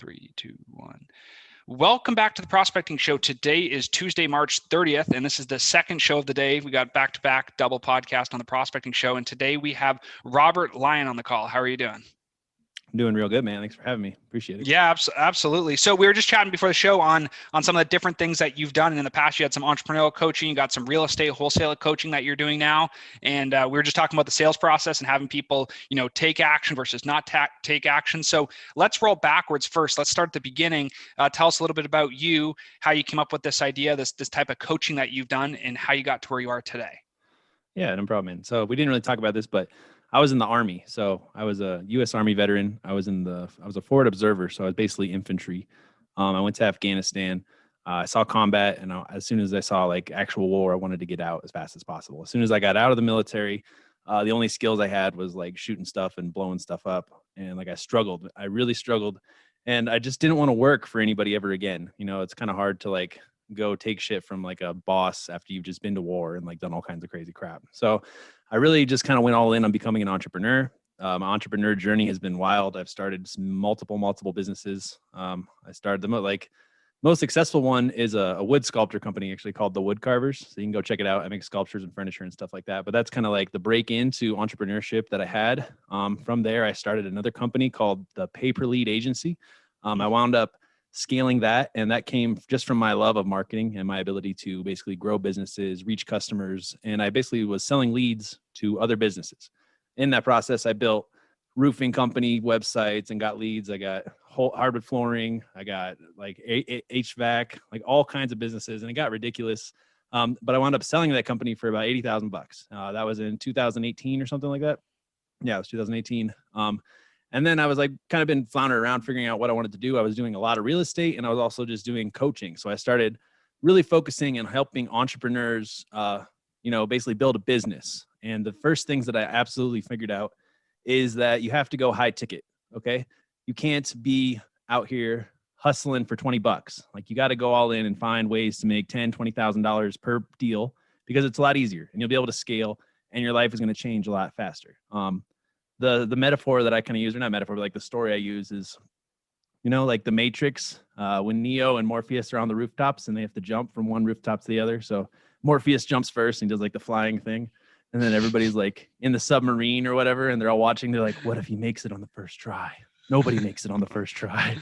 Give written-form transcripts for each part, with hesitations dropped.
3, 2, 1. Welcome back to the Prospecting Show. Today is Tuesday, March 30th, and this is the second show of the day. We got back-to-back double podcast on the Prospecting Show, and today we have Robert Lyon on the call. How are you doing? I'm doing real good, man. Thanks for having me. Appreciate it. Yeah, absolutely. So we were just chatting before the show on some of the different things that you've done. And in the past, you had some entrepreneurial coaching, you got some real estate wholesale coaching that you're doing now. And we were just talking about the sales process and having people, take action versus not take action. So let's roll backwards first. Let's start at the beginning. Tell us a little bit about you, how you came up with this idea, this type of coaching that you've done, and how you got to where you are today. Yeah, no problem, man. So we didn't really talk about this, but I was in the Army. So I was a U.S. Army veteran. I was a forward observer. So I was basically infantry. I went to Afghanistan. I saw combat. And as soon as I saw like actual war, I wanted to get out as fast as possible. As soon as I got out of the military, the only skills I had was like shooting stuff and blowing stuff up. And like I really struggled. And I just didn't want to work for anybody ever again. It's kind of hard to like go take shit from like a boss after you've just been to war and like done all kinds of crazy crap. So I really just kind of went all in on becoming an entrepreneur. My entrepreneur journey has been wild. I've started multiple businesses. I started the most successful one is a wood sculpture company actually called The Wood Carvers. So you can go check it out. I make sculptures and furniture and stuff like that. But that's kind of like the break into entrepreneurship that I had. From there, I started another company called the Pay Per Lead Agency. I wound up scaling that. And that came just from my love of marketing and my ability to basically grow businesses, reach customers. And I basically was selling leads to other businesses. In that process, I built roofing company websites and got leads. I got hardwood flooring. I got like HVAC, like all kinds of businesses. And it got ridiculous. But I wound up selling that company for about $80,000. That was in 2018 or something like that. Yeah, it was 2018. And then I was like kind of been floundering around figuring out what I wanted to do. I was doing a lot of real estate and I was also just doing coaching. So I started really focusing and helping entrepreneurs, basically build a business. And the first things that I absolutely figured out is that you have to go high ticket. Okay. You can't be out here hustling for $20. Like you got to go all in and find ways to make $10,000, $20,000 per deal because it's a lot easier and you'll be able to scale and your life is going to change a lot faster. The metaphor that I kind of use, or not metaphor, but like the story I use is, like the Matrix, when Neo and Morpheus are on the rooftops and they have to jump from one rooftop to the other. So Morpheus jumps first and he does like the flying thing. And then everybody's like in the submarine or whatever. And they're all watching. They're like, what if he makes it on the first try? Nobody makes it on the first try.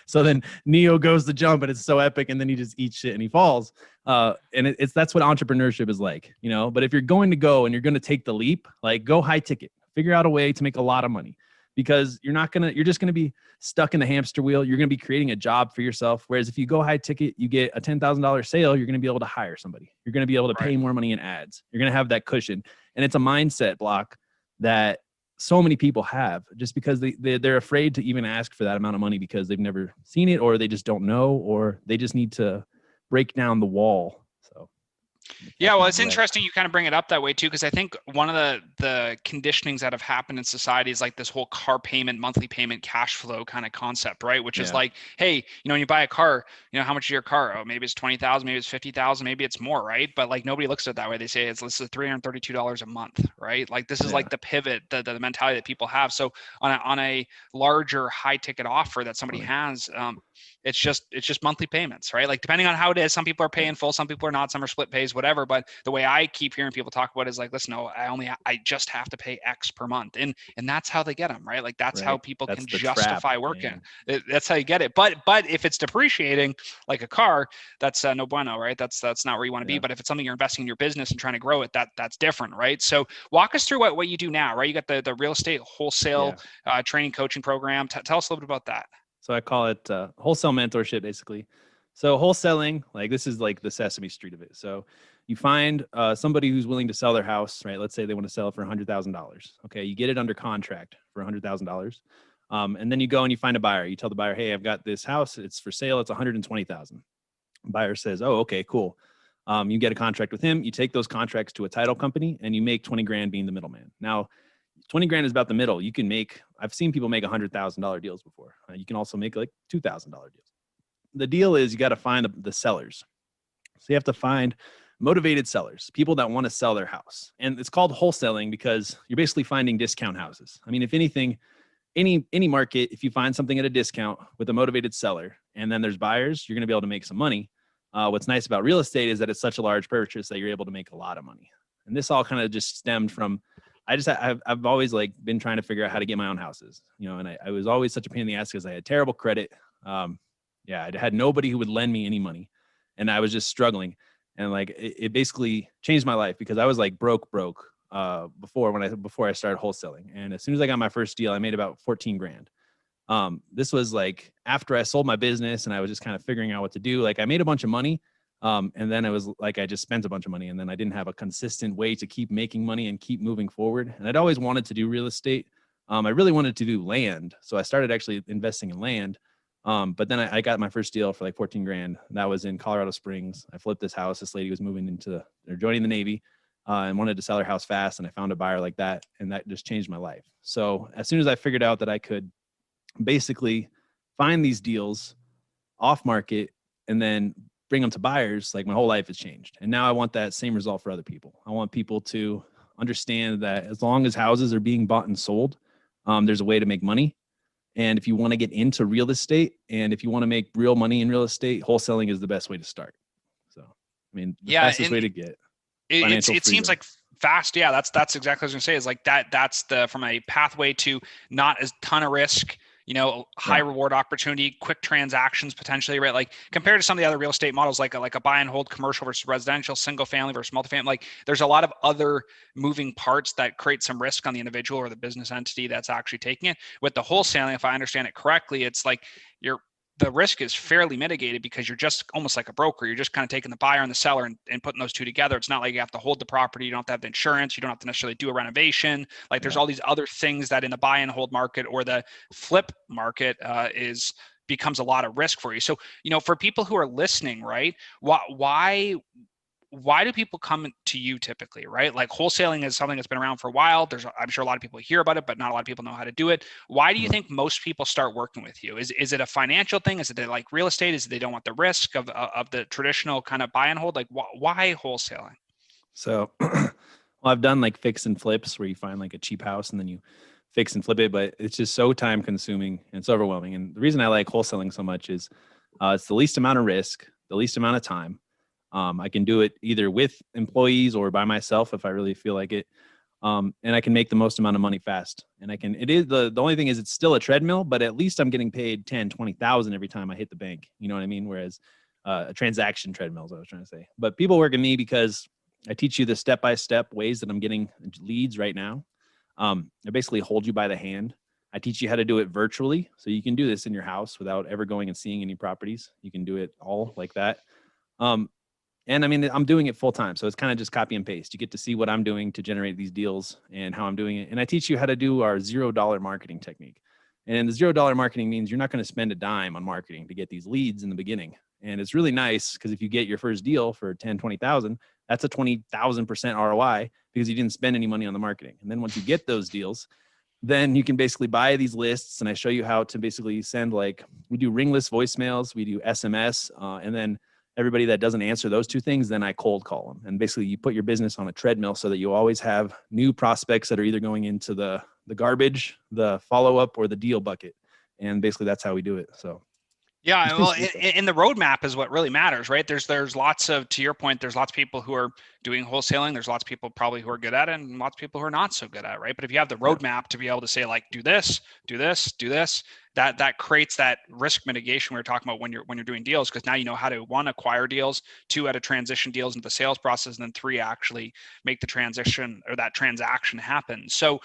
So then Neo goes to jump and it's so epic. And then he just eats shit and he falls. And that's what entrepreneurship is like, but if you're going to go and you're going to take the leap, like go high ticket. Figure out a way to make a lot of money because you're just going to be stuck in the hamster wheel. You're going to be creating a job for yourself. Whereas if you go high ticket, you get a $10,000 sale, you're going to be able to hire somebody. You're going to be able to pay more money in ads. You're going to have that cushion. And it's a mindset block that so many people have just because they're afraid to even ask for that amount of money because they've never seen it or they just don't know, or they just need to break down the wall. So. Yeah, well, it's interesting you kind of bring it up that way too, because I think one of the conditionings that have happened in society is like this whole car payment, monthly payment, cash flow kind of concept, right? Which is like, hey, when you buy a car, how much is your car? Oh, maybe it's $20,000, maybe it's $50,000, maybe it's more, right? But like nobody looks at it that way. They say this is $332 a month, right? Like this is like the pivot, the mentality that people have. So on a larger high ticket offer that somebody has, it's just monthly payments, right? Like depending on how it is, some people are paying full, some people are not, some are split pays, whatever. But the way I keep hearing people talk about it is like, listen, no, I just have to pay X per month. And that's how they get them, right? Like that's how people can justify working. That's how you get it. But if it's depreciating like a car, that's no bueno, right? That's not where you want to be. But if it's something you're investing in your business and trying to grow it, that's different, right? So walk us through what you do now, right? You got the real estate wholesale training coaching program. Tell us a little bit about that. So I call it wholesale mentorship, basically. So wholesaling, like this is like the Sesame Street of it. So you find somebody who's willing to sell their house, right? Let's say they want to sell it for $100,000. Okay, you get it under contract for $100,000, and then you go and you find a buyer. You tell the buyer, "Hey, I've got this house. It's for sale. It's $120,000." Buyer says, "Oh, okay, cool." You get a contract with him. You take those contracts to a title company, and you make 20 grand being the middleman. Now, 20 grand is about the middle. You can make, I've seen people make $100,000 deals before. You can also make like $2,000 deals. The deal is you got to find the sellers. So you have to find motivated sellers, people that want to sell their house. And it's called wholesaling because you're basically finding discount houses. I mean, if anything, any market, if you find something at a discount with a motivated seller and then there's buyers, you're going to be able to make some money. What's nice about real estate is that it's such a large purchase that you're able to make a lot of money. And this all kind of just stemmed from, I've always like been trying to figure out how to get my own houses, and I was always such a pain in the ass because I had terrible credit. I had nobody who would lend me any money and I was just struggling. And like, it basically changed my life because I was like broke before I started wholesaling. And as soon as I got my first deal, I made about 14 grand. This was like after I sold my business and I was just kind of figuring out what to do. Like I made a bunch of money. And then it was like, I just spent a bunch of money and then I didn't have a consistent way to keep making money and keep moving forward. And I'd always wanted to do real estate. I really wanted to do land. So I started actually investing in land. But then I got my first deal for like 14 grand. That was in Colorado Springs. I flipped this house. This lady was joining the Navy, and wanted to sell her house fast. And I found a buyer like that. And that just changed my life. So as soon as I figured out that I could basically find these deals off market and then bring them to buyers, like my whole life has changed. And now I want that same result for other people. I want people to understand that as long as houses are being bought and sold, there's a way to make money. And if you want to get into real estate and if you want to make real money in real estate, wholesaling is the best way to start. So, I mean, the fastest way to get financial it seems like fast. Yeah, that's exactly what I was going to say, is like that's from a pathway to not as ton of risk, high reward opportunity, quick transactions potentially, right? Like compared to some of the other real estate models, like a buy and hold commercial versus residential, single family versus multifamily, like there's a lot of other moving parts that create some risk on the individual or the business entity that's actually taking it. With the wholesaling, if I understand it correctly, it's like the risk is fairly mitigated because you're just almost like a broker. You're just kind of taking the buyer and the seller and putting those two together. It's not like you have to hold the property. You don't have to have the insurance. You don't have to necessarily do a renovation. Like there's all these other things that in the buy and hold market or the flip market becomes a lot of risk for you. So, for people who are listening, right, why do people come to you typically, right? Like wholesaling is something that's been around for a while. I'm sure a lot of people hear about it, but not a lot of people know how to do it. Why do you think most people start working with you? Is it a financial thing? Is it they like real estate? Is it they don't want the risk of the traditional kind of buy and hold? Like why wholesaling? So, well, I've done like fix and flips where you find like a cheap house and then you fix and flip it, but it's just so time consuming and it's overwhelming. And the reason I like wholesaling so much is it's the least amount of risk, the least amount of time. I can do it either with employees or by myself if I really feel like it. And I can make the most amount of money fast. And the only thing is it's still a treadmill, but at least I'm getting paid 10, 20,000 every time I hit the bank. You know what I mean? Whereas a transaction treadmill is what I was trying to say. But people work at me because I teach you the step-by-step ways that I'm getting leads right now. I basically hold you by the hand. I teach you how to do it virtually. So you can do this in your house without ever going and seeing any properties. You can do it all like that. And I mean, I'm doing it full time. So it's kind of just copy and paste. You get to see what I'm doing to generate these deals and how I'm doing it. And I teach you how to do our $0 marketing technique. And the $0 marketing means you're not going to spend a dime on marketing to get these leads in the beginning. And it's really nice because if you get your first deal for 10, 20,000, that's a 20,000% ROI because you didn't spend any money on the marketing. And then once you get those deals, then you can basically buy these lists. And I show you how to basically send, like, we do ringless voicemails, we do SMS, and then everybody that doesn't answer those two things, then I cold call them. And basically you put your business on a treadmill so that you always have new prospects that are either going into the garbage, the follow-up, or the deal bucket. And basically that's how we do it. So yeah, well, in the roadmap is what really matters, right? There's lots of, to your point, there's lots of people who are doing wholesaling. There's lots of people probably who are good at it and lots of people who are not so good at it, right? But if you have the roadmap to be able to say, like, do this, do this, do this, that creates that risk mitigation we were talking about when you're doing deals, because now you know how to, one, acquire deals, two, how to transition deals into the sales process, and then three, actually make the transition or that transaction happen. So,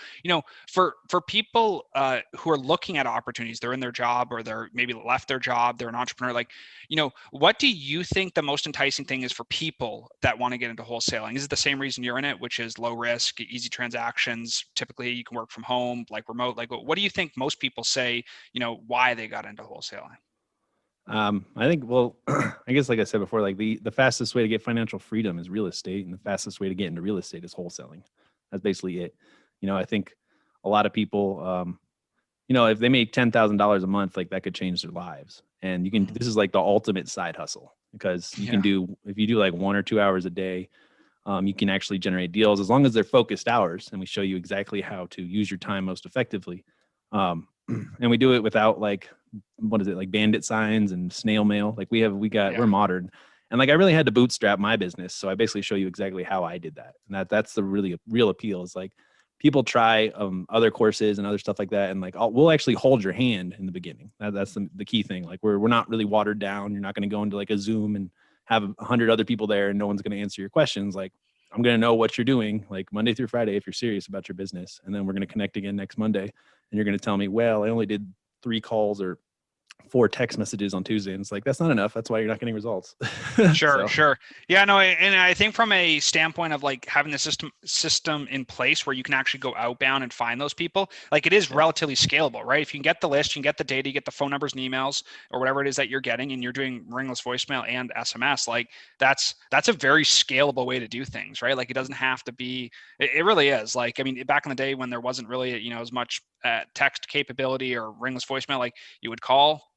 for people who are looking at opportunities, they're in their job or they're maybe left their job, they're an entrepreneur, like, what do you think the most enticing thing is for people that want to get into wholesaling? Is it the same reason you're in it, which is low risk, easy transactions? Typically you can work from home, like remote. Like, what do you think most people say, why they got into wholesaling? I think, well, I guess, like I said before, like the fastest way to get financial freedom is real estate, and the fastest way to get into real estate is wholesaling. That's basically it. I think a lot of people, if they make $10,000 a month, like that could change their lives. And this is like the ultimate side hustle, because you can do, if you do like 1 or 2 hours a day, you can actually generate deals as long as they're focused hours. And we show you exactly how to use your time most effectively. And we do it without like, what is it, like bandit signs and snail mail. Like we're modern. And like I really had to bootstrap my business. So I basically show you exactly how I did that. And that's the really real appeal, is like people try other courses and other stuff like that. And like we'll actually hold your hand in the beginning. That's the key thing. Like we're not really watered down. You're not going to go into like a Zoom and have 100 other people there and no one's going to answer your questions. Like I'm going to know what you're doing like Monday through Friday if you're serious about your business. And then we're going to connect again next Monday. And you're going to tell me, well, I only did 3 calls or 4 text messages on Tuesday. And it's like, that's not enough. That's why you're not getting results. Sure. Yeah, no, and I think from a standpoint of like having the system in place where you can actually go outbound and find those people, like it is relatively scalable, right? If you can get the list, you can get the data, you get the phone numbers and emails or whatever it is that you're getting, and you're doing ringless voicemail and SMS, like that's a very scalable way to do things, right? Like it doesn't have to be, it really is. Like, I mean, back in the day when there wasn't really, as much text capability or ringless voicemail, like you would call,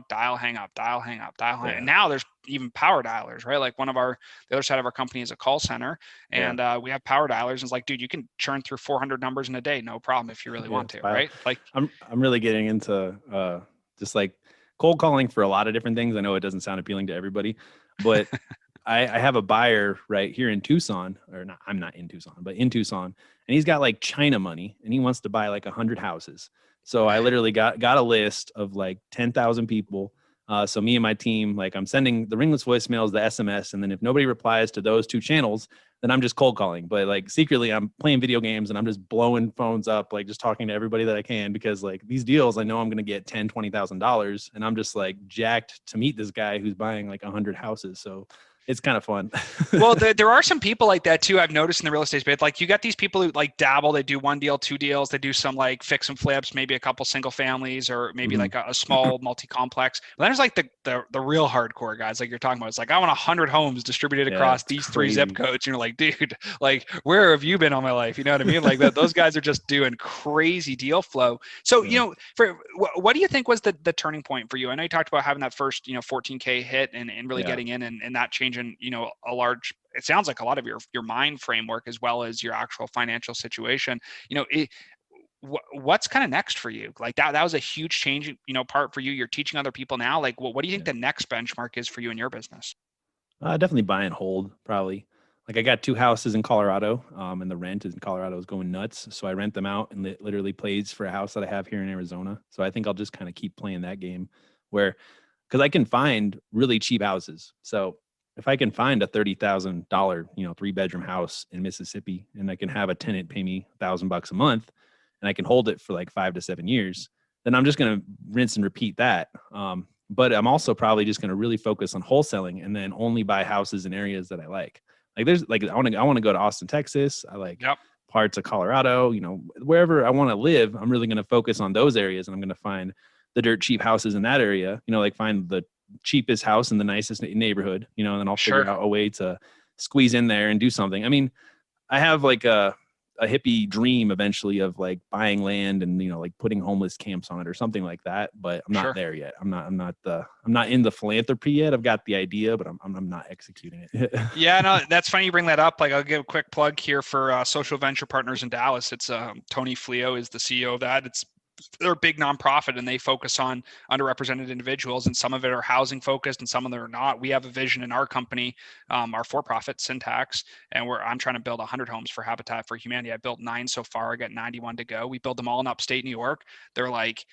dial, hang up, dial, hang up, dial, hang up. And now there's even power dialers, right? Like the other side of our company is a call center, and we have power dialers. And it's like, dude, you can churn through 400 numbers in a day, no problem, if you really want to, right? Like I'm really getting into just like cold calling for a lot of different things. I know it doesn't sound appealing to everybody, but I have a buyer right here in Tucson, or not, I'm not in Tucson, but in Tucson, and he's got like China money and he wants to buy like 100 houses. So I literally got a list of like 10,000 people. So me and my team, like I'm sending the ringless voicemails, the SMS, and then if nobody replies to those 2 channels, then I'm just cold calling. But like secretly I'm playing video games and I'm just blowing phones up, like just talking to everybody that I can, because like these deals, I know I'm going to get $10,000, $20,000, and I'm just like jacked to meet this guy who's buying like 100 houses. So it's kind of fun. Well, there are some people like that too. I've noticed in the real estate space, like you got these people who like dabble, they do 1 deal, 2 deals, they do some like fix and flips, maybe a couple single families or maybe like a small multi-complex. But then there's like the real hardcore guys like you're talking about. It's like, I want 100 homes distributed across these crazy 3 zip codes. And you're like, dude, like where have you been all my life? You know what I mean? Like those guys are just doing crazy deal flow. So, for what do you think was the turning point for you? I know you talked about having that first, 14K hit and really getting in and that changing, it sounds like a lot of your mind framework as well as your actual financial situation. What's kind of next for you? Like that was a huge change, part for you. You're teaching other people now. Like, what do you think the next benchmark is for you in your business? Definitely buy and hold, probably. Like I got 2 houses in Colorado, and the rent in Colorado is going nuts. So I rent them out and it literally plays for a house that I have here in Arizona. So I think I'll just kind of keep playing that game because I can find really cheap houses. So if I can find a $30,000, 3-bedroom house in Mississippi, and I can have a tenant pay me $1,000 a month, and I can hold it for like 5 to 7 years, then I'm just going to rinse and repeat that. But I'm also probably just going to really focus on wholesaling and then only buy houses in areas that I like. Like there's like I want to go to Austin, Texas. I like parts of Colorado. Wherever I want to live, I'm really going to focus on those areas, and I'm going to find the dirt cheap houses in that area. Like find the cheapest house in the nicest neighborhood, and then I'll figure out a way to squeeze in there and do something. I mean, I have like a hippie dream eventually of like buying land and, like putting homeless camps on it or something like that, but I'm not there yet. I'm not in the philanthropy yet. I've got the idea, but I'm not executing it. Yeah, no, that's funny you bring that up. Like I'll give a quick plug here for Social Venture Partners in Dallas. It's Tony Fleo is the CEO of that. They're a big nonprofit and they focus on underrepresented individuals, and some of it are housing focused and some of them are not. We have a vision in our company, our for-profit Syntax, and I'm trying to build 100 homes for Habitat for Humanity. I built 9 so far. I got 91 to go. We build them all in upstate New York. They're like,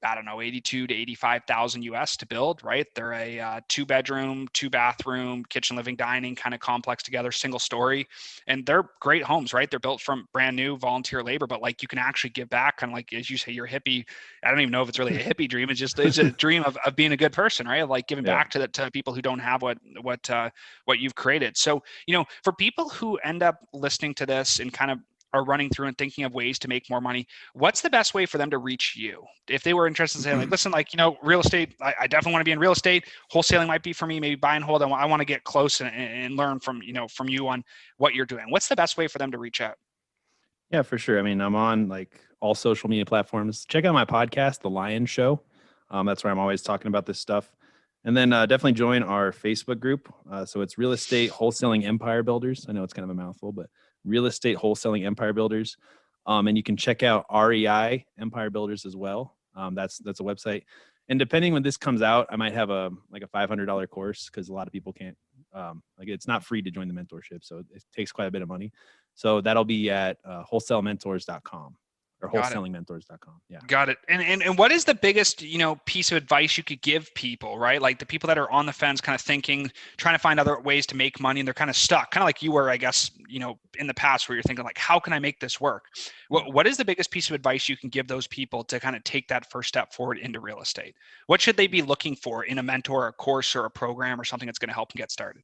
I don't know, 82 to 85,000 US to build, right? They're a 2-bedroom, 2-bathroom, kitchen, living, dining kind of complex together, single story. And they're great homes, right? They're built from brand new volunteer labor, but like you can actually give back, kind of like, as you say, you're hippie. I don't even know if it's really a hippie dream. It's a dream of being a good person, right? Like giving back to people who don't have what you've created. So, for people who end up listening to this and kind of are running through and thinking of ways to make more money, what's the best way for them to reach you? If they were interested in saying like, listen, like, real estate, I definitely want to be in real estate. Wholesaling might be for me, maybe buy and hold. I want to get close and learn from you on what you're doing. What's the best way for them to reach out? Yeah, for sure. I mean, I'm on like all social media platforms. Check out my podcast, The Lyon Show. That's where I'm always talking about this stuff. And then definitely join our Facebook group. So it's Real Estate Wholesaling Empire Builders. I know it's kind of a mouthful, but Real Estate Wholesaling Empire Builders. And you can check out REI Empire Builders as well. That's a website. And depending when this comes out, I might have a $500 course because a lot of people can't, it's not free to join the mentorship. So it takes quite a bit of money. So that'll be at wholesalementors.com or wholesalingmentors.com. Yeah. Got it. And what is the biggest, piece of advice you could give people, right? Like the people that are on the fence, kind of thinking, trying to find other ways to make money, and they're kind of stuck, kind of like you were, I guess, in the past, where you're thinking like, how can I make this work? What is the biggest piece of advice you can give those people to kind of take that first step forward into real estate? What should they be looking for in a mentor, a course, or a program, or something that's going to help them get started?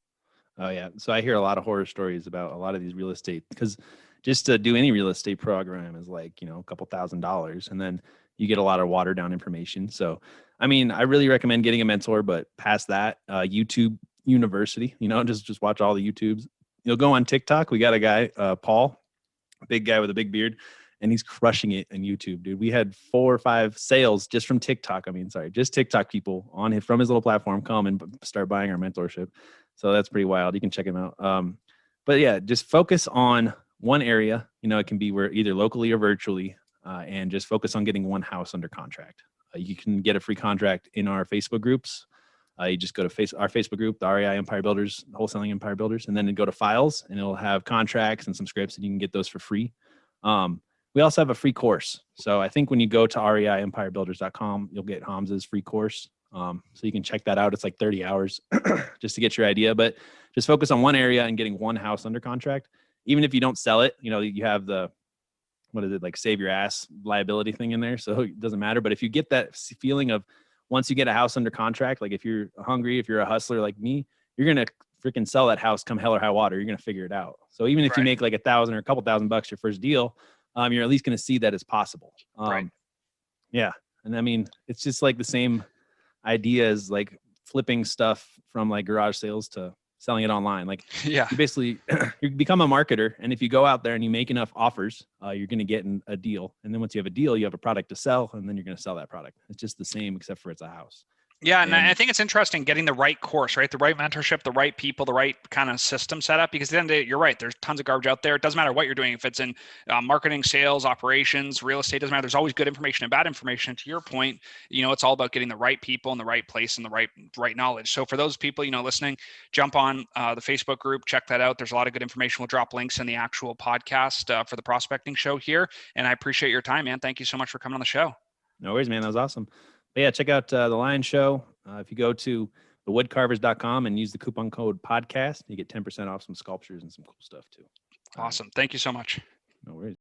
Oh yeah. So I hear a lot of horror stories about a lot of these real estate, because just to do any real estate program is like, a couple $1,000s, and then you get a lot of watered down information. So, I mean, I really recommend getting a mentor, but past that, YouTube University, just watch all the YouTubes. You'll go on TikTok. We got a guy, Paul, a big guy with a big beard, and he's crushing it in YouTube, dude. We had 4 or 5 sales just from TikTok. Just TikTok people from his little platform come and start buying our mentorship. So that's pretty wild. You can check him out. But yeah, just focus on one area. It can be where either locally or virtually, and just focus on getting one house under contract. You can get a free contract in our Facebook groups. You just go to our Facebook group, the REI Empire Builders, Wholesaling Empire Builders, and then go to files, and it'll have contracts and some scripts, and you can get those for free. We also have a free course. So I think when you go to reiempirebuilders.com, you'll get Hamza's free course. So you can check that out. It's like 30 hours just to get your idea, but just focus on one area and getting one house under contract. Even if you don't sell it, you have save your ass liability thing in there. So it doesn't matter. But if you get that feeling of once you get a house under contract, like if you're hungry, if you're a hustler like me, you're going to freaking sell that house come hell or high water. You're going to figure it out. So even if you make like $1,000 or a couple $1,000 your first deal, you're at least going to see that it's possible. Yeah. And I mean, it's just like the same idea as like flipping stuff from like garage sales to selling it online. Like, you basically, you become a marketer. And if you go out there and you make enough offers, you're going to get a deal. And then once you have a deal, you have a product to sell, and then you're going to sell that product. It's just the same, except for it's a house. Yeah. And I think it's interesting getting the right course, right? The right mentorship, the right people, the right kind of system set up, because at the end of the day, you're right. There's tons of garbage out there. It doesn't matter what you're doing. If it's in marketing, sales, operations, real estate, doesn't matter. There's always good information and bad information. To your point, it's all about getting the right people in the right place and the right knowledge. So for those people, listening, jump on the Facebook group, check that out. There's a lot of good information. We'll drop links in the actual podcast for the prospecting show here. And I appreciate your time, man. Thank you so much for coming on the show. No worries, man. That was awesome. But yeah, check out the Lyon show. If you go to thewoodcarvers.com and use the coupon code podcast, you get 10% off some sculptures and some cool stuff too. Awesome. Thank you so much. No worries.